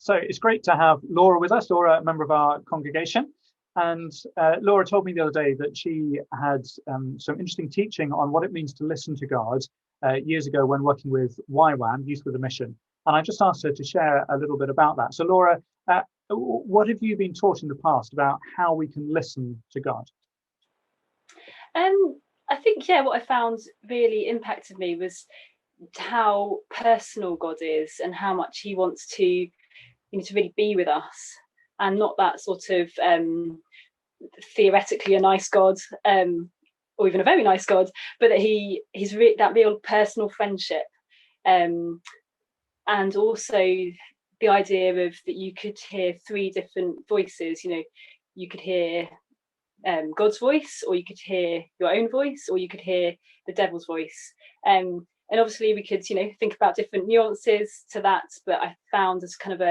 So it's great to have Laura with us, Laura, a member of our congregation. And Laura told me the other day that she had some interesting teaching on what it means to listen to God years ago when working with YWAM, Youth with a Mission. And I just asked her to share a little bit about that. So Laura, what have you been taught in the past about how we can listen to God? I think, what I found really impacted me was how personal God is and how much he wants to really be with us, and not that sort of theoretically a nice God, or even a very nice God, but that he's that real personal friendship, and also the idea of that you could hear three different voices. You could hear God's voice, or you could hear your own voice, or you could hear the devil's voice. And obviously we could, think about different nuances to that, but I found as kind of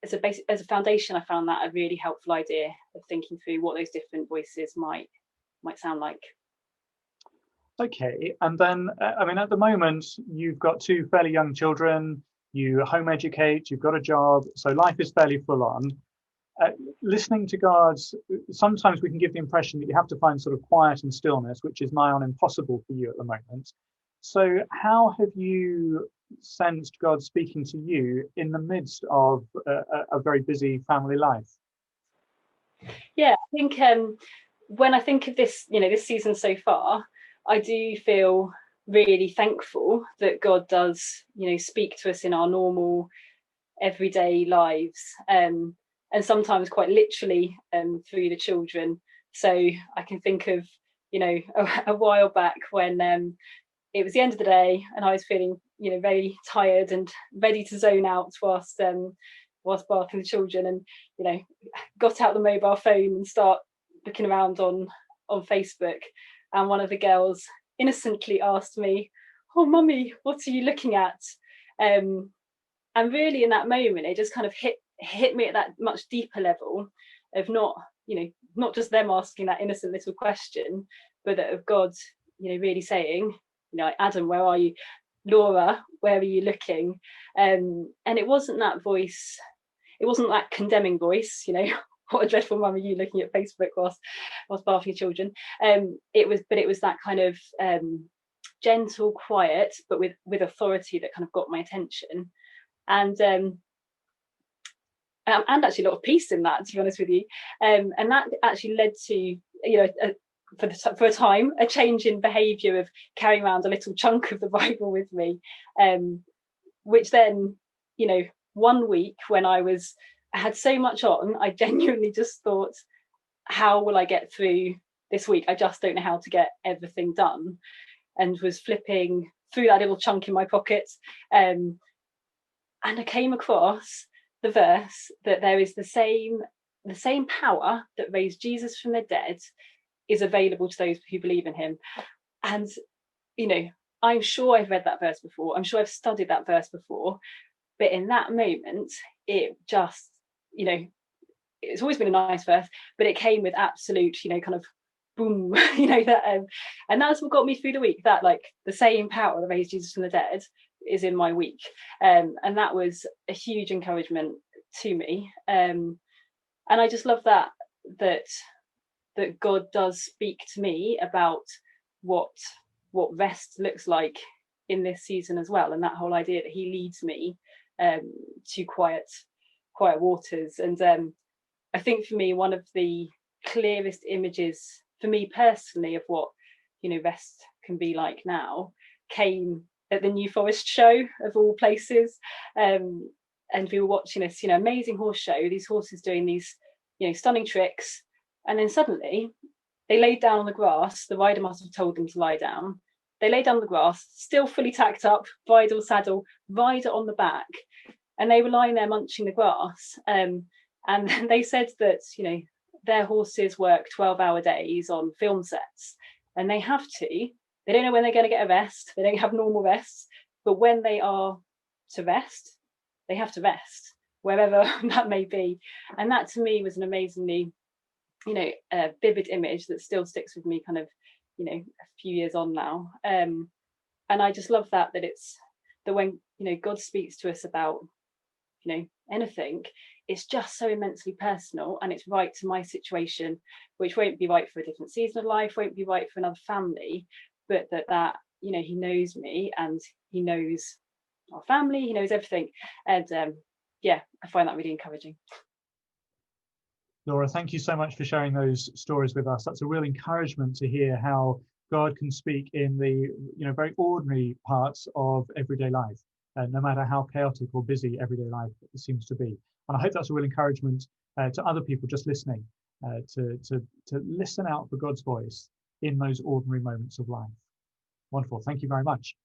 as a foundation, I found that a really helpful idea of thinking through what those different voices might sound like. Okay, and then, I mean, at the moment, you've got two fairly young children, you home educate, you've got a job, so life is fairly full on. Listening to God, sometimes we can give the impression that you have to find sort of quiet and stillness, which is nigh on impossible for you at the moment. So how have you sensed God speaking to you in the midst of a very busy family life? Yeah, I think when I think of this, this season so far, I do feel really thankful that God does, speak to us in our normal everyday lives, and sometimes quite literally through the children. So I can think of, a while back when it was the end of the day and I was feeling, very tired and ready to zone out whilst bathing the children, and got out the mobile phone and start looking around on Facebook, and one of the girls innocently asked me, "Oh, mummy, what are you looking at?" And really, in that moment, it just kind of hit me at that much deeper level of not just them asking that innocent little question, but that of God, really saying, "Adam, where are you? Laura, where are you looking?" And it wasn't that voice. It wasn't that condemning voice, what a dreadful mum are you looking at Facebook whilst bathing children. It was that kind of gentle, quiet, but with authority that kind of got my attention, and actually a lot of peace in that, to be honest with you. And that actually led to, for a time, a change in behaviour of carrying around a little chunk of the Bible with me, which then, one week when I had so much on, I genuinely just thought, how will I get through this week? I just don't know how to get everything done, and was flipping through that little chunk in my pocket, and I came across the verse that there is the same power that raised Jesus from the dead is available to those who believe in him. And I'm sure I've read that verse before, I'm sure I've studied that verse before, but in that moment it just, it's always been a nice verse, but it came with absolute, kind of boom, that and that's what got me through the week, that like the same power that raised Jesus from the dead is in my week, and that was a huge encouragement to me, and I just love that God does speak to me about what rest looks like in this season as well, and that whole idea that he leads me to quiet waters. And I think for me, one of the clearest images for me personally of what rest can be like now came at the New Forest show, of all places, and we were watching this amazing horse show, these horses doing these stunning tricks, and then suddenly they laid down on the grass. The rider must have told them to lie down. They lay down on the grass, still fully tacked up, bridle, saddle, rider on the back, and they were lying there munching the grass. And they said that their horses work 12-hour days on film sets, and they have to. They don't know when they're going to get a rest. They don't have normal rests, but when they are to rest, they have to rest, wherever that may be. And that to me was an amazingly, vivid image that still sticks with me kind of, a few years on now. And I just love that it's that when, God speaks to us about anything. It's just so immensely personal, and it's right to my situation, which won't be right for a different season of life, won't be right for another family, but that he knows me, and he knows our family, he knows everything. And I find that really encouraging. Laura, thank you so much for sharing those stories with us. That's a real encouragement to hear how God can speak in the very ordinary parts of everyday life, no matter how chaotic or busy everyday life seems to be. And I hope that's a real encouragement to other people just listening, to listen out for God's voice in those ordinary moments of life. Wonderful. Thank you very much.